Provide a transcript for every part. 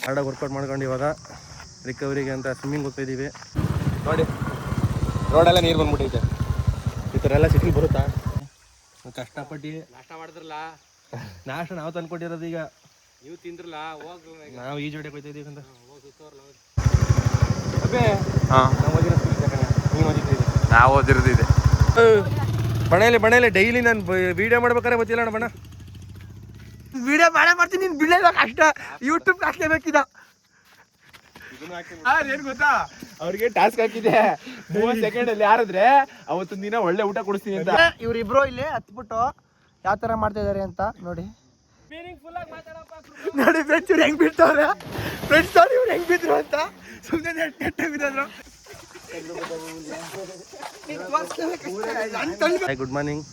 ಹಾರ್ಡಾಗಿ workout ಮಾಡ್ಕೊಂಡು ಇವಾಗ ರಿಕವರಿಗೆ ಅಂತ ಸ್ವಿಮ್ಮಿಂಗ್ ಹೋಗ್ತಾಯಿದ್ದೀವಿ. ನೋಡಿ ರೋಡೆಲ್ಲ ನೀರು ಬಂದ್ಬಿಟ್ಟೈತೆ. ಈ ಥರ ಎಲ್ಲ ಸಿಟಿಲಿ ಬರುತ್ತಾ? ಕಷ್ಟಪಟ್ಟು ನಾಷ್ಟ ಮಾಡಿದ್ರಲ್ಲ, ನಾಷ್ಟ ನಾವು ತಂದ್ಕೊಟ್ಟಿರೋದು. ಈಗ ನೀವು ತಿಂದ್ರಲ್ಲ, ನಾವು ಈ ಜೋಡಿಗೆ ಹೋಗ್ತಾ ಇದೀವಿ ಅಂತ. ನಾವು ಓದಿರೋದಿದೆ. ಬಣೇಲಿ ಡೈಲಿ ನಾನು ವಿಡಿಯೋ ಮಾಡ್ಬೇಕಾರೆ ಗೊತ್ತಿಲ್ಲ ಅಣ್ಣ. ಬಣ್ಣ ವಿಡಿಯೋ ಮಾಡ್ತೀನಿ, ನೀನು ಬಿಡಲ್ಲ ಕಷ್ಟ. ಯೂಟ್ಯೂಬ್ ಹಾಕ್ಲೇಬೇಕಿದ. ಏನ್ ಗೊತ್ತಾ, ಅವ್ರಿಗೆ ಟಾಸ್ಕ್ ಹಾಕಿದೆ 30 ಸೆಕೆಂಡ್ ಅಲ್ಲಿ ಯಾರಿದ್ರೆ ಅವತ್ತೊಂದು ದಿನ ಒಳ್ಳೆ ಊಟ ಕೊಡಿಸ್ತೀನಿ ಅಂತ. ಇವ್ರಿಬ್ರು ಇಲ್ಲಿ ಹತ್ಬಿಟ್ಟು ಯಾವ ತರ ಮಾಡ್ತಾ ಇದಾರೆ ಅಂತ ನೋಡಿ. ನೋಡಿ ಫ್ರೆಂಡ್ಸ್, ಇವ್ರು ಹೆಂಗ್ ಬಿಡ್ತಾವ್ರೆ. ಫ್ರೆಂಡ್ಸ್ ಅವ್ರು ಇವ್ರು ಹೆಂಗ್ ಬಿದ್ರು ಅಂತ ಸುಮ್ಮನೆ ಬಿದ್ದೋದ್ರು. Hi, good morning,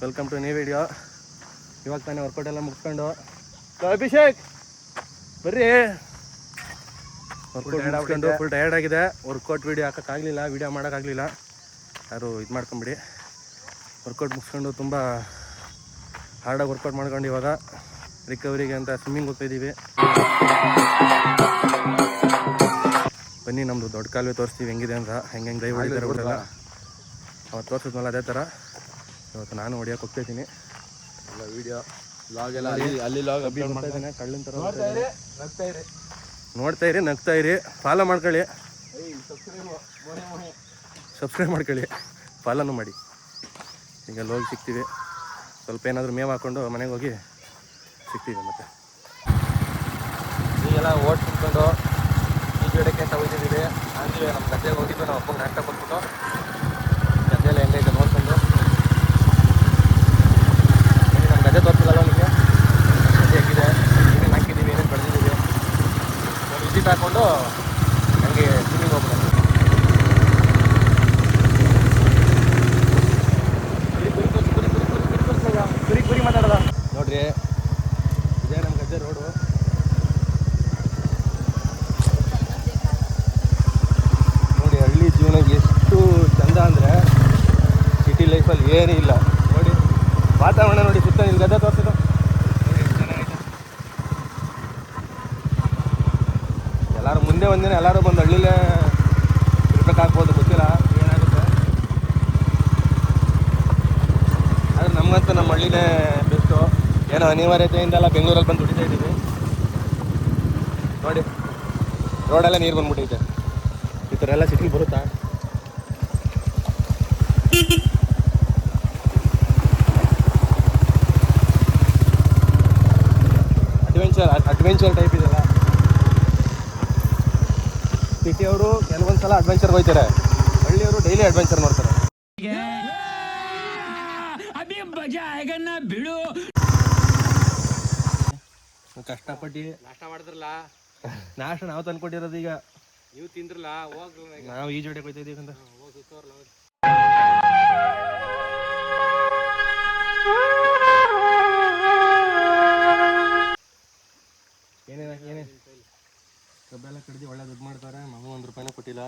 welcome to new video. ಇವಾಗ ತಾನೇ ವರ್ಕೌಟ್ ಎಲ್ಲ ಮುಗಿಸ್ಕೊಂಡು ಅಭಿಷೇಕ್ ಬರ್ರಿ. ವರ್ಕೌಟ್ ಮುಗಿಸ್ಕೊಂಡು ಫುಲ್ ಟಯರ್ಡ್ ಆಗಿದೆ. ವರ್ಕೌಟ್ ವೀಡಿಯೋ ಹಾಕೋಕ್ಕಾಗಲಿಲ್ಲ, ವೀಡಿಯೋ ಮಾಡೋಕ್ಕಾಗಲಿಲ್ಲ. ಯಾರು ಇದು ಮಾಡ್ಕೊಂಬಿಡಿ. ವರ್ಕೌಟ್ ಮುಗಿಸ್ಕೊಂಡು ತುಂಬ ಹಾರ್ಡಾಗಿ ವರ್ಕೌಟ್ ಮಾಡ್ಕೊಂಡು ಇವಾಗ ರಿಕವರಿಗೆ ಅಂತ ಸ್ವಿಮ್ಮಿಂಗ್ ಹೋಗ್ತಾಯಿದ್ದೀವಿ. ಬನ್ನಿ, ನಮ್ಮದು ದೊಡ್ಡ ಕಾಲುವೆ ತೋರಿಸ್ತೀವಿ ಹೆಂಗಿದೆ ಅಂತ. ಹೆಂಗೆ ದೈ ಹೊಡಿತಾರೆ ಊಟಲ್ಲ ಅವತ್ತು ತೋರಿಸಿದ್ನಲ್ಲ ಅದೇ ಥರ ಇವತ್ತು ನಾನು ಹೊಡಿಯೋಕೆ ಹೋಗ್ತಾಯಿದ್ದೀನಿ. ವಿಡಿಯೋ ಲಾಗ್ ಎಲ್ಲ ಅಲ್ಲಿ ಲಾಗ್ ಅಪ್ಲೋಡ್ ಮಾಡ್ತಾ ಇದ್ದೇನೆ. ಕಳ್ಳಿನ ಥರ ನೋಡ್ತಾ ಇರಿ, ನಗ್ತಾ ಇರಿ, ಫಾಲೋ ಮಾಡ್ಕೊಳ್ಳಿ, ಸಬ್ಸ್ಕ್ರೈಬ್ ಮಾಡ್ಕೊಳ್ಳಿ, ಫಾಲೋನು ಮಾಡಿ. ಈಗ ಹೋಗಿ ಸಿಗ್ತೀವಿ. ಸ್ವಲ್ಪ ಏನಾದರೂ ಮೇವು ಹಾಕ್ಕೊಂಡು ಮನೆಗೆ ಹೋಗಿ ಸಿಗ್ತೀವಿ. ಮತ್ತೆ ಈಗೆಲ್ಲ ಓಟ್ ತಿನ್ಕೊಂಡು ಈ ಗಿಡಕ್ಕೆ ಅಂತ ಹೋಗಿದ್ದೀವಿ. ಅಂತೀವಿ ನಮ್ಮ ಗದ್ದೆಗೆ ಹೋಗಿದ್ದು, ನಮ್ಮ ಅಪ್ಪಗೆ ನಾಟಕ ಕೊಟ್ಬಿಟ್ಟು ಗದ್ದೆಲ್ಲ ಹೆಂಗೈತೆ ನೋಡ್ಕೊಂಡು. ನಮ್ಮ ಗದ್ದೆ ತೋರಿಸಿದಲ್ಲ ನಿಮಗೆ, ಗದ್ದೆ ಹೇಗಿದೆ, ಏನೇನು ಹಾಕಿದ್ದೀವಿ, ಏನೇನು ಬೆಳೆದಿದ್ದೀವಿ, ವಿಸಿಟ್ ಹಾಕ್ಕೊಂಡು ನನಗೆ ಸ್ವಿಮ್ಮಿಂಗ್ ಹೋಗ್ಬೋದು. ಕುರಿ ಮಾತಾಡೋದ ನೋಡ್ರಿ, ಇದೇ ನಮ್ಮ ಗದ್ದೆ ರೋಡು. ನೋಡಿ ಹಳ್ಳಿ ಜೀವನ ಎಷ್ಟು ಚಂದ ಅಂದರೆ ಸಿಟಿ ಲೈಫಲ್ಲಿ ಏನೂ ಇಲ್ಲ. ನೋಡಿ ವಾತಾವರಣ ನೋಡಿ, ಸುತ್ತ ಇಲ್ಲಿ ಗದ್ದೆ ತೋರಿಸಿದ್ದು ನೋಡಿ ಎಷ್ಟು ಚೆನ್ನಾಗಿದೆ. ಎಲ್ಲರೂ ಮುಂದೆ ಒಂದಿನ ಎಲ್ಲರೂ ಬಂದು ಹಳ್ಳಿಲೇ ಇರ್ಬೇಕಾಗ್ಬೋದು, ಗೊತ್ತಿಲ್ಲ ಏನಾಗುತ್ತೆ. ಆದರೆ ನಮಗಂತೂ ನಮ್ಮ ಹಳ್ಳಿನೇ ಬೆಸ್ಟು. ಏನೋ ಅನಿವಾರ್ಯತೆಯಿಂದೆಲ್ಲ ಬೆಂಗಳೂರಲ್ಲಿ ಬಂದು ದುಡಿತಾ ಇದ್ದೀವಿ. ನೋಡಿ ರೋಡೆಲ್ಲ ನೀರು ಬಂದ್ಬಿಟ್ಟೈತೆ. ಈ ಥರ ಎಲ್ಲ ಸಿಟಿಲಿ ಬರುತ್ತಾ? ಅಡ್ವೆಂಚರ್ ಟೈಪ್ ಇದೆಲ್ಲ. ಸಿಟಿಯವರು ಕೆಲವೊಂದು ಸಲ ಅಡ್ವೆಂಚರ್ಗೆ ಹೋಗ್ತಾರೆ, ಹಳ್ಳಿಯವರು ಡೈಲಿ ಅಡ್ವೆಂಚರ್ ಮಾಡ್ತಾರೆ. ಕಷ್ಟಪಟ್ಟು ನಾಷ್ಟ ಮಾಡಿದ್ರಲ್ಲ, ನಾಷ್ಟ ನಾವು ತಂದ್ಕೊಟ್ಟಿರೋದು. ಈಗ ನೀವು ತಿಂದ್ರಲ್ಲ, ನಾವು ಈ ಜೋಡಿಗೆ ಹೋಗ್ತಾ ಇದೀವಿ ಅಂತ. ಏನೇನು ಕಬ್ಬೆಲ್ಲ ಕಡ್ದು ಒಳ್ಳೆ ದುಡ್ಡು ಮಾಡ್ತಾರೆ. ಮಾಮೂ 1 ರೂಪಾಯಿನೂ ಕೊಟ್ಟಿಲ್ಲ.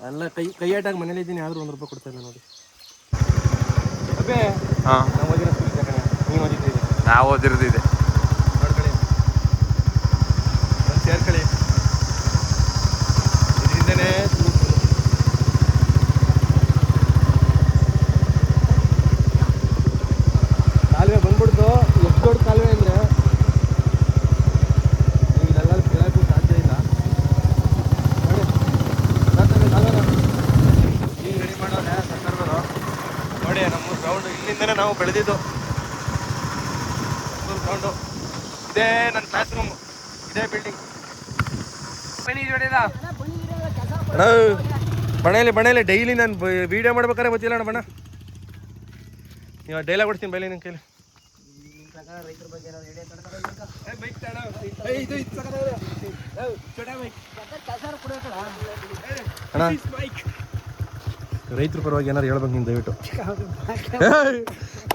ಅಲ್ಲ, ಕೈ ಆಟಾಗಿ ಮನೇಲಿ ಇದ್ದೀನಿ, ಆದರೂ 1 ರೂಪಾಯಿ ಕೊಡ್ತಾ ಇಲ್ಲ ನೋಡಿ. ನಾವು ಓದಿರೋ ಸ್ಕೂಲ್ ಇದೆ ಕಣೆ, ನೀವು ಓದಿದ್ದೀರಿ. ನಾವು ಓದಿರೋದಿದೆ. ನೋಡ್ಕೊಳ್ಳಿ, ಒಂದು ಸೇರ್ಕೊಳ್ಳಿ. ಇದರಿಂದನೇ ಕಾಲುವೆ ಬಂದ್ಬಿಡ್ತು. ಎಷ್ಟು ದೊಡ್ಡ ಕಾಲುವೆ ಅಂದರೆ ನೀವು ಇದೆಲ್ಲ ಕೇಳೋಕ್ಕೂ ಸಾಧ್ಯ ಇಲ್ಲ. ನೋಡಿ ಕಾಲುವೆ ಈಗ ರೆಡಿ ಮಾಡೋರೆ ಸರ್ಕಾರದವರು. ನೋಡಿ ನಮ್ಮ ಗ್ರೌಂಡು ಇಲ್ಲಿಂದನೇ ನಾವು ಬೆಳೆದಿದ್ದು. ಗ್ರೌಂಡು ಇದೇ ನನ್ನ ಕ್ಲಾಸ್ ರೂಮು, ಇದೇ ಬಿಲ್ಡಿಂಗ್. ಬಣೇಲಿ ಡೈಲಿ ನಾನು ವಿಡಿಯೋ ಮಾಡ್ಬೇಕಾರೆ ಗೊತ್ತಿಲ್ಲ ಅಣ್ಣ. ಬಣ್ಣ ನೀವು ಡೈಲಾಗ್ ಕೊಡ್ತೀನಿ ಬೈಲಿ ನನ್ನ ಕೈಲಿ. ಅಣ್ಣ, ರೈತರ ಪರವಾಗಿ ಏನಾರು ಹೇಳ್ಬೇಕು ನೀನು, ದಯವಿಟ್ಟು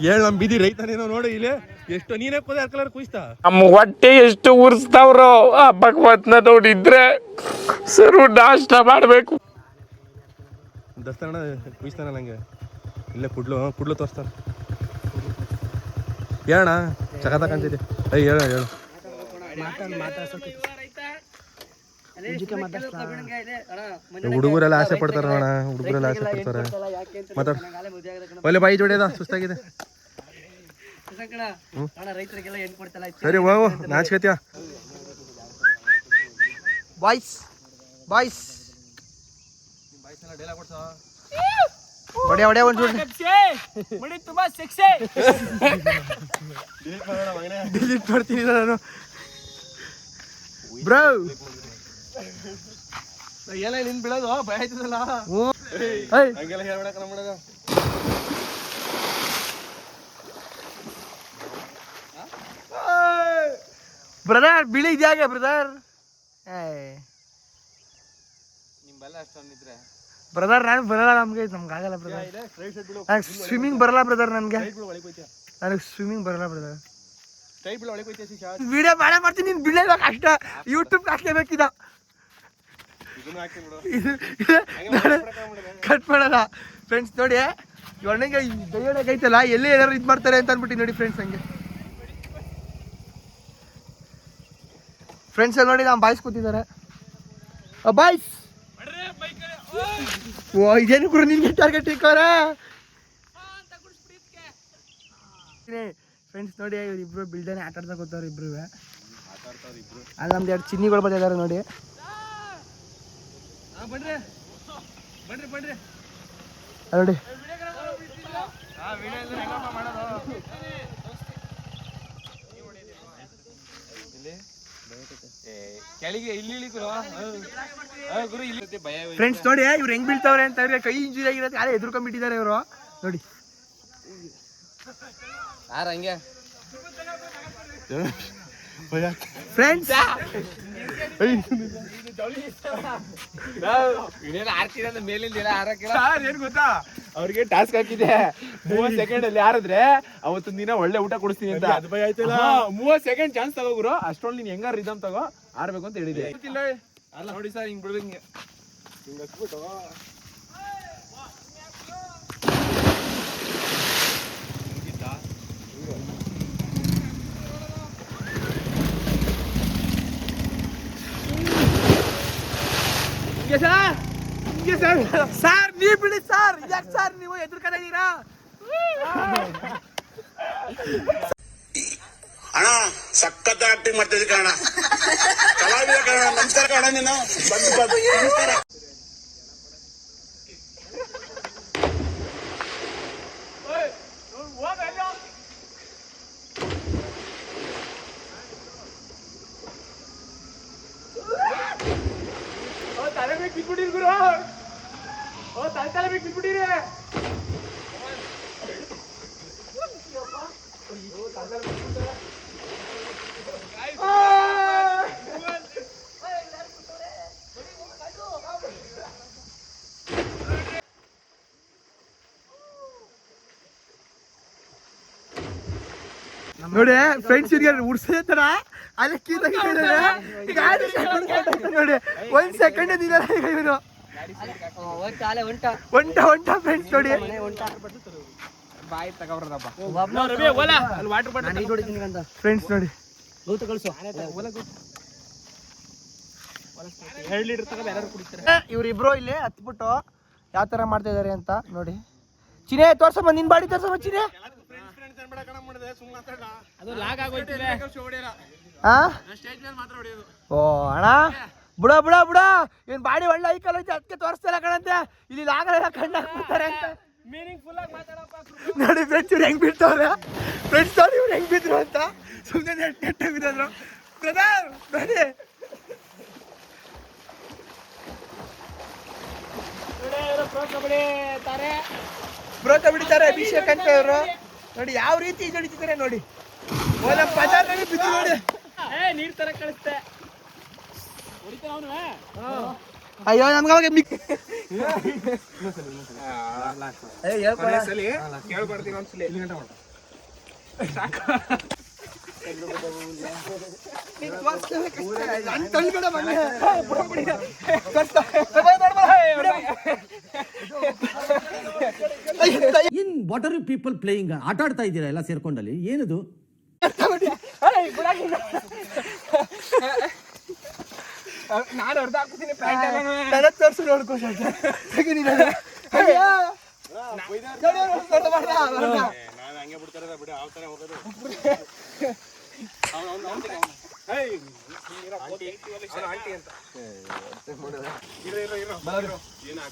ಹೇಳು. ನಮ್ಮ ಬೀದಿ ರೈತನೇನೋ ನೋಡಿ, ಇಲ್ಲಿ ಎಷ್ಟು ನೀನೇ ಕೂದ ಕಲರ್ ಕುಯ್ಸ್ತಾ. ನಮ್ಮ ಹೊಟ್ಟೆ ಎಷ್ಟು ಉರ್ಸ್ತಾವ್ರೋ ಆ ಭಗವತ್ನ ನೋಡಿದ್ರೆ ಸರು ನಾಷ್ಟ ಮಾಡಬೇಕು. ದಸ್ತಣ್ಣ ಕುಯ್ಸ್ತಾನ ನಂಗೆ. ಇಲ್ಲೇ ಕುಡ್ಲು ತೋರಿಸ್ತಾನೆ. ಹೇಳಣ್ಣ ಸಖತ್ ಕಾಣ್ತಿದೆ. ಹೇಳು ಹುಡುಗರೆಲ್ಲ ಆಸೆ ಪಡ್ತಾರ ಅಣ್ಣ, ಹುಡುಗರೆಲ್ಲ ಆಸೆ ಪಡ್ತಾರೆ. ಮಾತಾಡ ಒಳ್ಳೆ ಬಾಯಿ ಜೋಡಿಯದ ಸುಸ್ತಾಗಿದೆ. ಸರಿ ಹೋಗು ನಾಚ್ಕತ್ಯಾ. ಬಾಯ್ಸ್ ಹೊಡೆ ಒಂಚೂರು ಡಿಲೀಟ್ ಮಾಡ್ತೀನಿ ನಾನು ಬ್ರೋ. ಎಲ್ಲ ನಿನ್ ಬೀಳೋದು ಭಯ ಆಯ್ತದಲ್ಲ. ಹಂಗೆಲ್ಲ ಹೇಳ್ಬೇಡ ನಮ್ಮದಾಗ. ಬ್ರದರ್ ಬೀಳಿದ್ಯಾಗ ಬ್ರದರ್? ಬ್ರದರ್ ನಾನು ಬರಲ್ಲ, ನಮ್ಗೆ ಆಗಲ್ಲ ಬ್ರದರ್. ನನಗೆ ಸ್ವಿಮ್ಮಿಂಗ್ ಬರಲ್ಲ ಬ್ರದರ್, ನನಗೆ ಸ್ವಿಮ್ಮಿಂಗ್ ಬರಲ್ಲ ಬ್ರದರ್. ವಿಡಿಯೋ ಮಾಡ್ತೀನಿ, ನೀನು ಬೀಳಲ್ಲ ಕಷ್ಟ. ಯೂಟ್ಯೂಬ್ ಹಾಕ್ಲೇಬೇಕಿದ, ಕಟ್ ಮಾಡಲ್ಲ ಫ್ರೆಂಡ್ಸ್. ನೋಡಿ ಒಣಗೆ ದಯ್ಯೊಳಗೈತಲ್ಲ, ಎಲ್ಲೇ ಏನಾರು ಇದು ಮಾಡ್ತಾರೆ ಅಂತ ಅಂದ್ಬಿಟ್ಟು ನೋಡಿ ಫ್ರೆಂಡ್ಸ್. ಹಂಗೆ ಫ್ರೆಂಡ್ಸ್ ಎಲ್ಲ ನೋಡಿ ನಮ್ಮ ಬಾಯ್ಸ್ ಕೂತಿದ್ದಾರೆ. ಬಾಯ್ಸ್ ಓ ಇದೇನು ಗುರು ನಿನ್ಗೆ ಟಾರ್ಗೆಟ್ ಇಕ್ಕೋರ ಫ್ರೆಂಡ್ಸ್. ನೋಡಿ ಇವ್ರಿಬ್ರು ಬಿಲ್ಡನೆ ಆಟ ಆಡ್ತಾ ಕೂತವ್ರು ಇಬ್ರು. ಅಲ್ಲಿ ನಮ್ದು 2 ಚಿನ್ನಿಗಳು ಬಂದಿದ್ದಾರೆ ನೋಡಿ. ನೋಡಿ ಫ್ರೆಂಡ್ಸ್. ನೋಡಿ ಇವ್ರು ಹೆಂಗ್ ಬೀಳ್ತಾವ್ರೆ ಅಂತ ಅವ್ರಿಗೆ ಕೈ ಇಂಜುರಿ ಆಗಿರೋದು ಯಾರೇ ಎದುರ್ಕೊಂಡ್ಬಿಟ್ಟಿದ್ದಾರೆ ಇವರು ನೋಡಿ. ಹಂಗೆ ಫ್ರೆಂಡ್ಸ್ ಏನ್ ಗೊತ್ತಾ, ಅವ್ರಿಗೆ ಟಾಸ್ಕ್ ಹಾಕಿದೆ 30 ಸೆಕೆಂಡ್ ಅಲ್ಲಿ ಯಾರಿದ್ರೆ ಅವತ್ತು ದಿನ ಒಳ್ಳೆ ಊಟ ಕೊಡಿಸ್ತೀನಿ ಅಂತ. 30 ಸೆಕೆಂಡ್ ಚಾನ್ಸ್ ತಗೋಗ್ರು, ಅಷ್ಟೊಂದು ನೀನ್ ಹೆಂಗಾರ ರಿದಮ್ ತಗೋ ಆಡ್ಬೇಕು ಅಂತ ಹೇಳಿದೆ. ನೋಡಿ ಸರ್ ಹಿಂಗ್ ಬಿಡ್ಬೇಕು, ಹಿಂಗ್ ಹಚ್ಬಿಟ್ಟು ಸರ್ ನೀವ್ ಬಿಡಿ ಸರ್. ಯಾಕೆ ಸರ್ ನೀವು ಎದುರ್ಕೊಂಡಿದ್ದೀರಾ? ಅಣ್ಣ ಸಖತ್ ಆಕ್ಟಿಂಗ್ ಮಾಡ್ತಿದ್ದೆ ಕಣ, ಕಲಾವಿದ ಕಣ. ನಮಸ್ಕಾರ ಕಣ, ನೀನು ನಮಸ್ಕಾರ. ಬಿಟ್ಬಿಟ್ಟಿರಿ ಗುರು, ತಲೆ ಬೇಕು ಬಿಟ್ಬಿಟ್ಟಿರಿ. ನೋಡಿ ಫ್ರೆಂಡ್ಸ್, ಇವ್ರಿಗೆ ಉಡ್ಸೇ ತರ ಅಲ್ಲಿ ನೋಡಿ 1 ಸೆಕೆಂಡ್ ಇದಿಲ್ಲ ಇವರು. ಒಂಟ ಫ್ರೆಂಡ್ಸ್ ನೋಡಿ. ಫ್ರೆಂಡ್ಸ್ ನೋಡಿ ಇವ್ರಿಬ್ರು ಇಲ್ಲಿ ಹತ್ಬಿಟ್ಟು ಯಾವ ತರ ಮಾಡ್ತಾ ಇದಾರೆ ಅಂತ ನೋಡಿ. ಚಿನೇ ತೋರ್ಸಮ್ಮ, ನಿನ್ ಬಾಡಿ ತೋರ್ಸಮ್ಮ ಚಿನೇ. ಓ ಅಣ್ಣ ಬುಡ ಬುಡ ಬುಡ ಏನ್ ಬಾಡಿ ಒಳ್ಳೆ ಐಕಲ್ ಐತೆ, ಅದಕ್ಕೆ ತೋರಿಸ್ತಾರ ಕಣಂತೆ. ಇಲ್ಲಿ ಆಗಲ್ಲ ಕಣ್ಣು ಹಾಕ್ಬಿಡ್ತಾರೆ ಅಂತ ನೋಡಿ. ಫ್ರೆಂಡ್ಸ್ ಇವ್ರು ಹೆಂಗ್ ಬಿಡ್ತಾವ್ರೆ ಫ್ರೆಂಡ್ಸ್, ನೋಡಿ ಇವ್ರು ಹೆಂಗ್ ಬಿದ್ರು ಅಂತ. ಸುಮ್ಮನೆ ಕೆಟ್ಟ ಬಿದ್ರು ಬ್ರದರ್ ನೋಡಿ. ಬ್ರೋ ಕಬಡಿತಾರೆ ಅಭಿಷೇಕ್ ಅಂತ ಇವರು ನೋಡಿ ಯಾವ ರೀತಿ ಈಜಡಿತಿದ್ದಾರೆ ನೋಡಿ. ಪದಾರ್ ನೋಡಿ ಬಿದ್ದು ನೋಡಿ. ನೀರ್ ತರ ಕಳಿಸ್ತೆ. ಅಯ್ಯೋ ನಮ್ಗೆ ಅವಾಗ ಕೇಳ್ಬಾರ್ದು ಒಂದ್ಸಲಿ. ಏನ್ what are you people playing? ಆಟ ಆಡ್ತಾ ಇದ್ದೀರಾ ಎಲ್ಲ ಸೇರ್ಕೊಂಡಲ್ಲಿ? ಏನದು? ನಾನು ಅರ್ಧ ಹಾಕ್ತೀನಿ ತೋರ್ಸು ನೋಡ್ಕೋ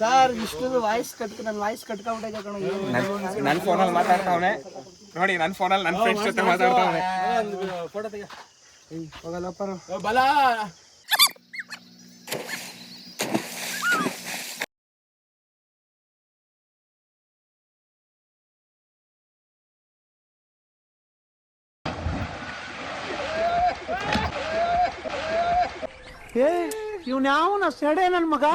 ಸರ್ ಇಷ್ಟೊಂದು ವಾಯ್ಸ್ ನನ್ನ ವಾಯ್ಸ್ ಕಟ್ಕೊಂಡ್ಬಿಟ್ಟೈತೆ ಕಣ. ನನ್ನ ಫೋನಲ್ಲಿ ಮಾತಾಡ್ತಾವನೆ ನೋಡಿ, ನನ್ನ ಫೋನಲ್ಲಿ ನನ್ನ ಫ್ರೆಂಡ್ಸ್ ಜೊತೆ ಮಾತಾಡ್ತಾವನೆ. ಹೋಗಲ್ಲಪ್ಪ ಬಲ ಇವ್ನ್ಯಾವನ ಸೆಡೆ ನನ್ ಮಗ?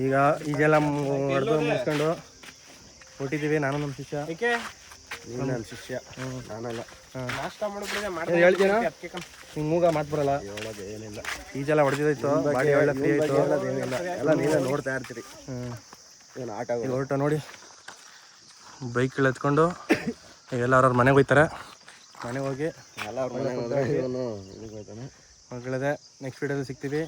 ಈಗ ಈಗೆಲ್ಲ ಹೊಡೆದು ಮುಗಿಸ್ಕೊಂಡು ಹೊಟ್ಟಿದ್ದೀವಿ. ನಾನು ನಮ್ಮ ಶಿಷ್ಯ. ನೀನು ನನ್ನ ಶಿಷ್ಯ. ನಾನಲ್ಲ. ಹೇಳ್ತೀನ ಹಿಂಗೆ ಮೂಗ ಮಾತು ಬರಲ್ಲ. ಹೇಳೋದು ಏನಿಲ್ಲ. ಈಜೆಲ್ಲ ಹೊಡೆದಿದ್ದಾಯ್ತು, ಬಾಡಿ ಒಳ್ಳೆ ಫ್ರೀ ಆಯಿತು. ಏನಿಲ್ಲ, ಎಲ್ಲ ನೀವೇ ನೋಡ್ತಾ ಇರ್ತೀರಿ. ಏನು ಆಟ ಹೊರಟ ನೋಡಿ. ಬೈಕ್ ಎತ್ಕೊಂಡು ಎಲ್ಲರೂ ಅವ್ರ ಮನೆಗೆ ಹೋಗ್ತಾರೆ. ಮನೆಗೆ ಹೋಗಿ ಎಲ್ಲ ಅವ್ರ ಮನೆಗೆ ಹೋಗ್ತಾನೆ. ಮಕ್ಕಳದೆ ನೆಕ್ಸ್ಟ್ ವೀಡಿಯೋದಲ್ಲಿ ಸಿಗ್ತೀವಿ.